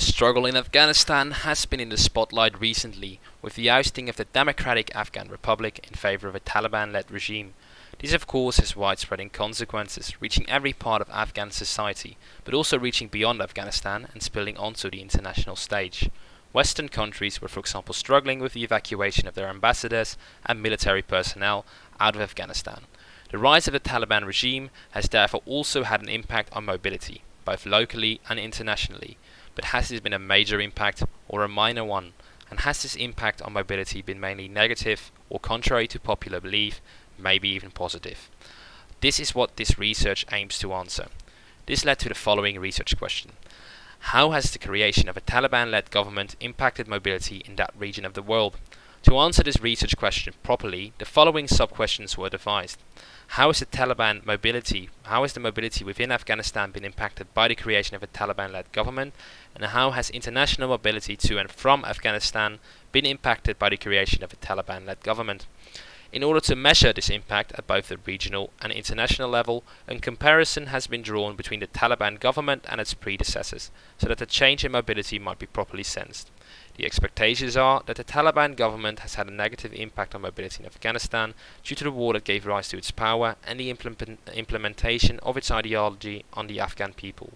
The struggle in Afghanistan has been in the spotlight recently, with the ousting of the Democratic Afghan Republic in favor of a Taliban-led regime. This of course has widespread consequences, reaching every part of Afghan society, but also reaching beyond Afghanistan and spilling onto the international stage. Western countries were for example struggling with the evacuation of their ambassadors and military personnel out of Afghanistan. The rise of the Taliban regime has therefore also had an impact on mobility, both locally and internationally. But has this been a major impact or a minor one? And has this impact on mobility been mainly negative or, contrary to popular belief, maybe even positive? This is what this research aims to answer. This led to the following research question. How has the creation of a Taliban-led government impacted mobility in that region of the world? To answer this research question properly, the following sub-questions were devised. How has the mobility within Afghanistan been impacted by the creation of a Taliban-led government? And how has international mobility to and from Afghanistan been impacted by the creation of a Taliban-led government? In order to measure this impact at both the regional and international level, a comparison has been drawn between the Taliban government and its predecessors, so that the change in mobility might be properly sensed. The expectations are that the Taliban government has had a negative impact on mobility in Afghanistan due to the war that gave rise to its power and the implementation of its ideology on the Afghan people.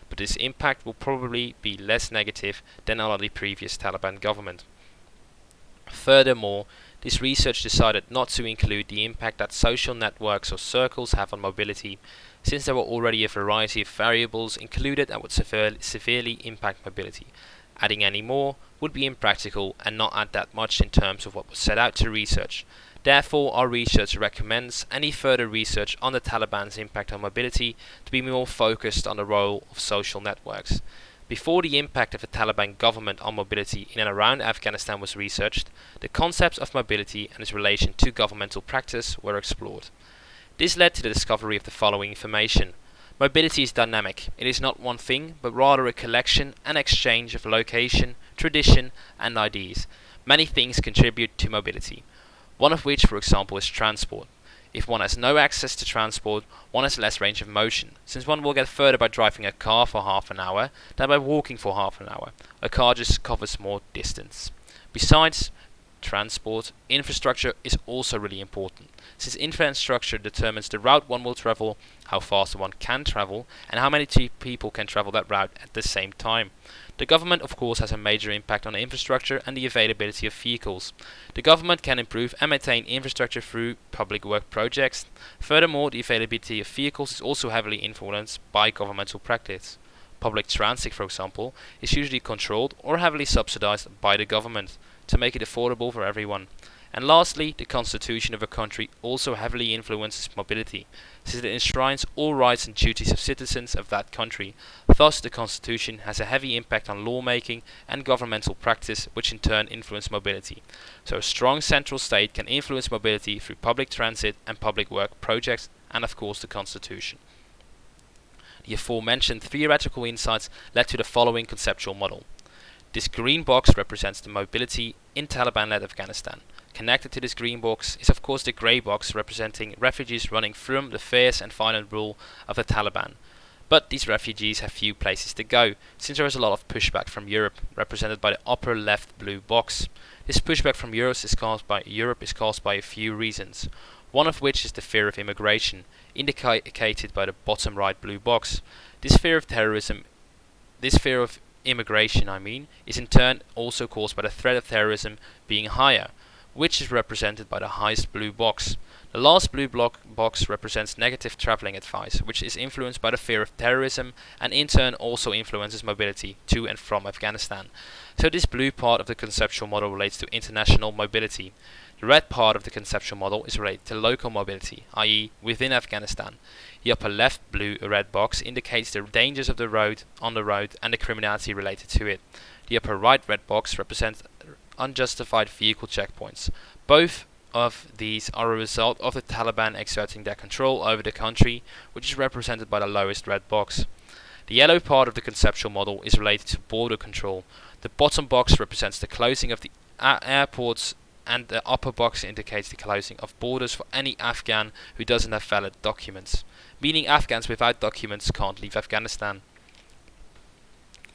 But this impact will probably be less negative than under the previous Taliban government. Furthermore, this research decided not to include the impact that social networks or circles have on mobility, since there were already a variety of variables included that would severely impact mobility. Adding any more would be impractical and not add that much in terms of what was set out to research. Therefore, our research recommends any further research on the Taliban's impact on mobility to be more focused on the role of social networks. Before the impact of the Taliban government on mobility in and around Afghanistan was researched, the concepts of mobility and its relation to governmental practice were explored. This led to the discovery of the following information. Mobility is dynamic. It is not one thing, but rather a collection and exchange of location, tradition, and ideas. Many things contribute to mobility, one of which, for example, is transport. If one has no access to transport, one has less range of motion, since one will get further by driving a car for half an hour than by walking for half an hour. A car just covers more distance. Besides transport, infrastructure is also really important, since infrastructure determines the route one will travel, how fast one can travel, and how many people can travel that route at the same time. The government of course has a major impact on the infrastructure and the availability of vehicles. The government can improve and maintain infrastructure through public work projects. Furthermore, the availability of vehicles is also heavily influenced by governmental practice. Public transit, for example, is usually controlled or heavily subsidized by the government to make it affordable for everyone. And lastly, the constitution of a country also heavily influences mobility, since it enshrines all rights and duties of citizens of that country. Thus, the constitution has a heavy impact on lawmaking and governmental practice, which in turn influence mobility. So a strong central state can influence mobility through public transit and public work projects, and of course the constitution. The aforementioned theoretical insights led to the following conceptual model. This green box represents the mobility in Taliban-led Afghanistan. Connected to this green box is of course the grey box representing refugees running from the fierce and violent rule of the Taliban. But these refugees have few places to go, since there is a lot of pushback from Europe, represented by the upper left blue box. This pushback from Europe is caused by a few reasons, one of which is the fear of immigration, indicated by the bottom right blue box. This fear of immigration, is in turn also caused by the threat of terrorism being higher, which is represented by the highest blue box. The last blue box represents negative travelling advice, which is influenced by the fear of terrorism and in turn also influences mobility to and from Afghanistan. So this blue part of the conceptual model relates to international mobility. The red part of the conceptual model is related to local mobility, i.e. within Afghanistan. The upper left blue-red box indicates the dangers of the road and the criminality related to it. The upper right red box represents unjustified vehicle checkpoints. Both of these are a result of the Taliban exerting their control over the country, which is represented by the lowest red box. The yellow part of the conceptual model is related to border control. The bottom box represents the closing of the airports, and the upper box indicates the closing of borders for any Afghan who doesn't have valid documents, meaning Afghans without documents can't leave Afghanistan.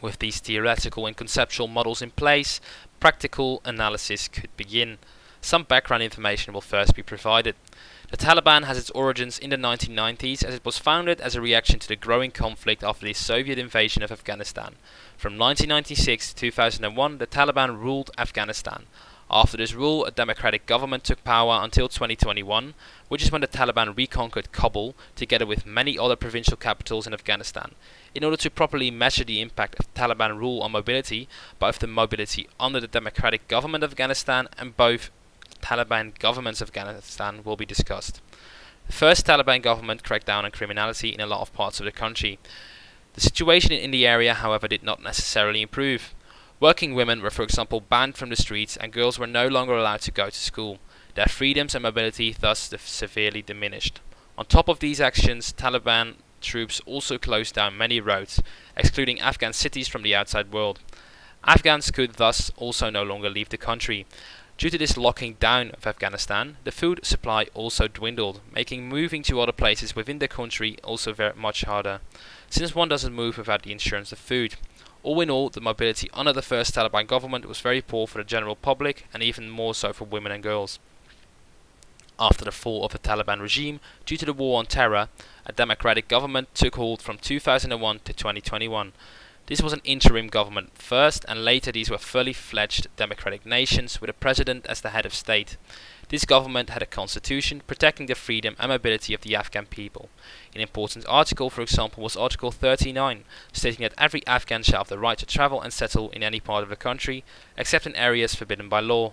With these theoretical and conceptual models in place, practical analysis could begin. Some background information will first be provided. The Taliban has its origins in the 1990s, as it was founded as a reaction to the growing conflict after the Soviet invasion of Afghanistan. From 1996 to 2001, the Taliban ruled Afghanistan. After this rule, a democratic government took power until 2021, which is when the Taliban reconquered Kabul, together with many other provincial capitals in Afghanistan. In order to properly measure the impact of Taliban rule on mobility, both the mobility under the democratic government of Afghanistan and both Taliban governments of Afghanistan will be discussed. The first Taliban government cracked down on criminality in a lot of parts of the country. The situation in the area, however, did not necessarily improve. Working women were, for example, banned from the streets, and girls were no longer allowed to go to school. Their freedoms and mobility thus severely diminished. On top of these actions, Taliban troops also closed down many roads, excluding Afghan cities from the outside world. Afghans could thus also no longer leave the country. Due to this locking down of Afghanistan, the food supply also dwindled, making moving to other places within the country also very much harder, since one doesn't move without the insurance of food. All in all, the mobility under the first Taliban government was very poor for the general public, and even more so for women and girls. After the fall of the Taliban regime, due to the war on terror, a democratic government took hold from 2001 to 2021. This was an interim government first, and later these were fully fledged democratic nations with a president as the head of state. This government had a constitution protecting the freedom and mobility of the Afghan people. An important article, for example, was Article 39, stating that every Afghan shall have the right to travel and settle in any part of the country, except in areas forbidden by law.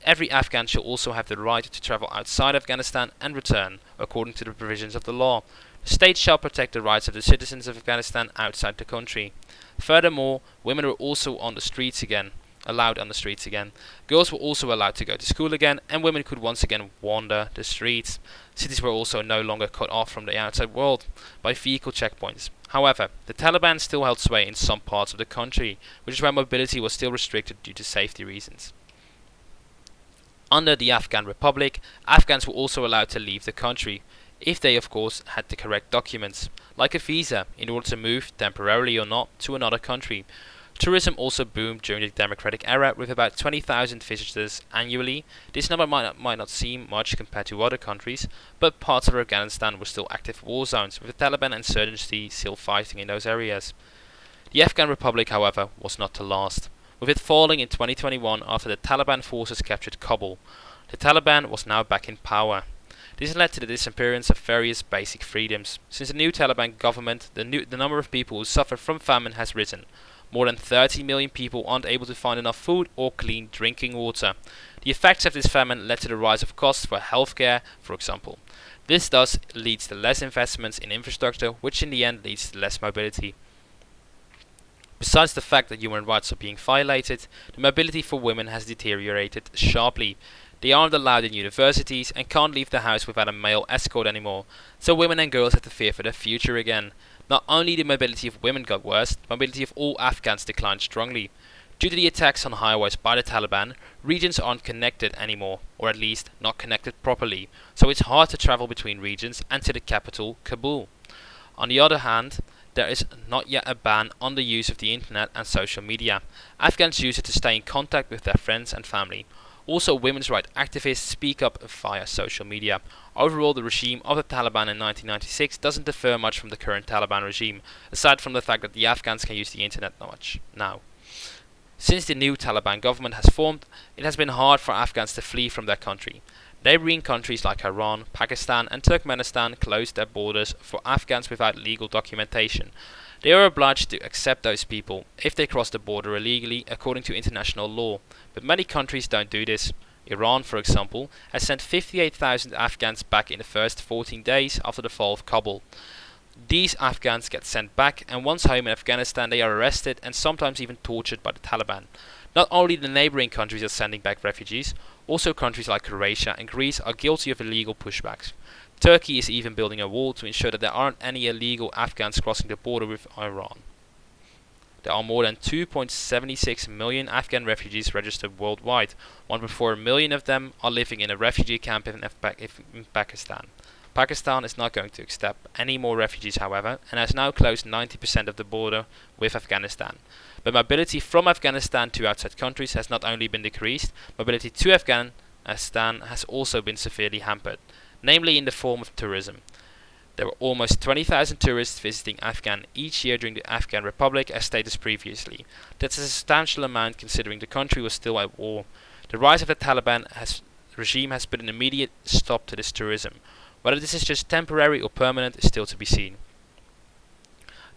Every Afghan shall also have the right to travel outside Afghanistan and return, according to the provisions of the law. The state shall protect the rights of the citizens of Afghanistan outside the country. Furthermore, women were also allowed on the streets again. Girls were also allowed to go to school again, and women could once again wander the streets. Cities were also no longer cut off from the outside world by vehicle checkpoints. However, the Taliban still held sway in some parts of the country, which is why mobility was still restricted due to safety reasons. Under the Afghan Republic, Afghans were also allowed to leave the country, if they of course had the correct documents, like a visa, in order to move, temporarily or not, to another country. Tourism also boomed during the democratic era, with about 20,000 visitors annually. This number might not seem much compared to other countries, but parts of Afghanistan were still active war zones, with the Taliban insurgency still fighting in those areas. The Afghan Republic, however, was not to last, with it falling in 2021 after the Taliban forces captured Kabul. The Taliban was now back in power. This led to the disappearance of various basic freedoms. Since the new Taliban government, the number of people who suffer from famine has risen. More than 30 million people aren't able to find enough food or clean drinking water. The effects of this famine led to the rise of costs for healthcare, for example. This thus leads to less investments in infrastructure, which in the end leads to less mobility. Besides the fact that human rights are being violated, the mobility for women has deteriorated sharply. They aren't allowed in universities and can't leave the house without a male escort anymore, so women and girls have to fear for their future again. Not only the mobility of women got worse, the mobility of all Afghans declined strongly. Due to the attacks on highways by the Taliban, regions aren't connected anymore, or at least not connected properly, so it's hard to travel between regions and to the capital, Kabul. On the other hand, there is not yet a ban on the use of the internet and social media. Afghans use it to stay in contact with their friends and family. Also, women's rights activists speak up via social media. Overall, the regime of the Taliban in 1996 doesn't differ much from the current Taliban regime, aside from the fact that the Afghans can use the internet much now. Since the new Taliban government has formed, it has been hard for Afghans to flee from their country. Neighbouring countries like Iran, Pakistan and Turkmenistan closed their borders for Afghans without legal documentation. They are obliged to accept those people if they cross the border illegally according to international law, but many countries don't do this. Iran, for example, has sent 58,000 Afghans back in the first 14 days after the fall of Kabul. These Afghans get sent back, and once home in Afghanistan they are arrested and sometimes even tortured by the Taliban. Not only the neighbouring countries are sending back refugees, also countries like Croatia and Greece are guilty of illegal pushbacks. Turkey is even building a wall to ensure that there aren't any illegal Afghans crossing the border with Iran. There are more than 2.76 million Afghan refugees registered worldwide. 1.4 million of them are living in a refugee camp in Pakistan. Pakistan is not going to accept any more refugees, however, and has now closed 90% of the border with Afghanistan. But mobility from Afghanistan to outside countries has not only been decreased, mobility to Afghanistan has also been severely hampered, namely in the form of tourism. There were almost 20,000 tourists visiting Afghan each year during the Afghan Republic, as stated previously. That's a substantial amount considering the country was still at war. The rise of the Taliban regime has put an immediate stop to this tourism. Whether this is just temporary or permanent is still to be seen.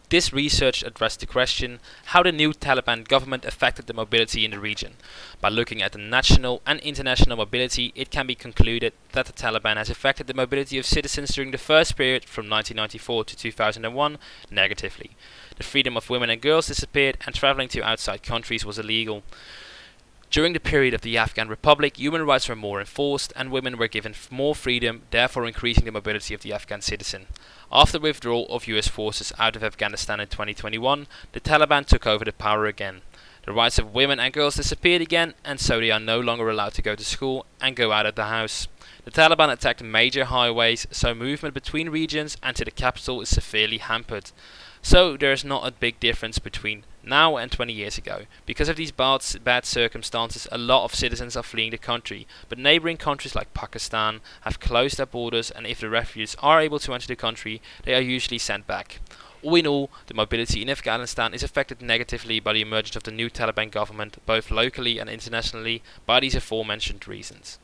This research addressed the question how the new Taliban government affected the mobility in the region. By looking at the national and international mobility, it can be concluded that the Taliban has affected the mobility of citizens during the first period from 1994 to 2001 negatively. The freedom of women and girls disappeared and travelling to outside countries was illegal. During the period of the Afghan Republic, human rights were more enforced and women were given more freedom, therefore increasing the mobility of the Afghan citizen. After the withdrawal of US forces out of Afghanistan in 2021, the Taliban took over the power again. The rights of women and girls disappeared again, and so they are no longer allowed to go to school and go out of the house. The Taliban attacked major highways, so movement between regions and to the capital is severely hampered. So there is not a big difference between now and 20 years ago. Because of these bad circumstances, a lot of citizens are fleeing the country, but neighbouring countries like Pakistan have closed their borders, and if the refugees are able to enter the country, they are usually sent back. All in all, the mobility in Afghanistan is affected negatively by the emergence of the new Taliban government, both locally and internationally, by these aforementioned reasons.